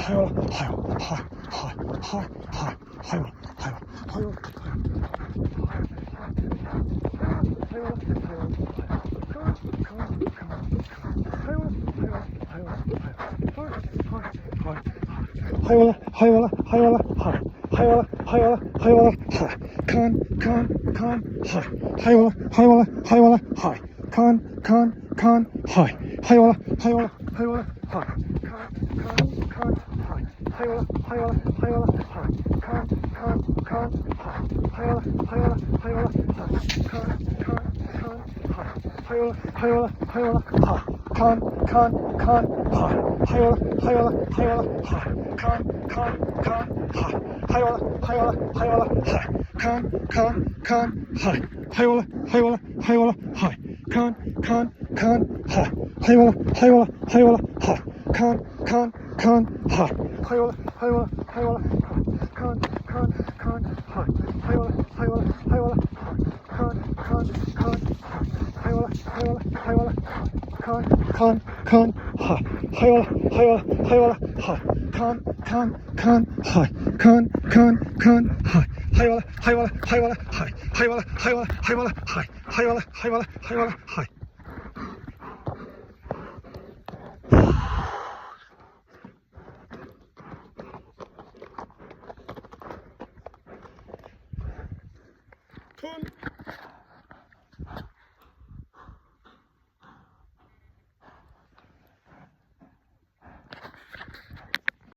hayrola, hayrola, hayrola, hayrola, hayrola, hayrola, hayrola, hayrola, hayrola, hayrola, kan, hay, hayrola, hayrola, hayrola, hay, kan, hay, hayrola, hayrola, hayrola, hay, kan, hay, hayrola, hayrola, hayrola, hay, kan, hay, hayrola, hayrola, hayrola, hay, kan, hay, hayrola, hayrola, hayrola, hay, kan, hay, hayrola, hayrola, hayrola, hay, kan, hay, hayrola, hayrola, hayrola, hay, kan, hay, hayrola, hayrola, hayrola, hay, kan, hay, hayrola, hayrola, hayrola, hay, kan, hay, hayrola, hayrola, hayrola, hay, kan, hay, hayrola, hayrola, hayrola, hay, kan, hay, hayrola, hayrola, hayrola, hay, kan, hay, hayrola, hayrola, hayrola, hay, kan, hay, hay, hayrola, hayrola, hayrola, hay, hayrola, hayrola, hayrola, hay, hayrola, hayrola, hayrola, hay. Tun.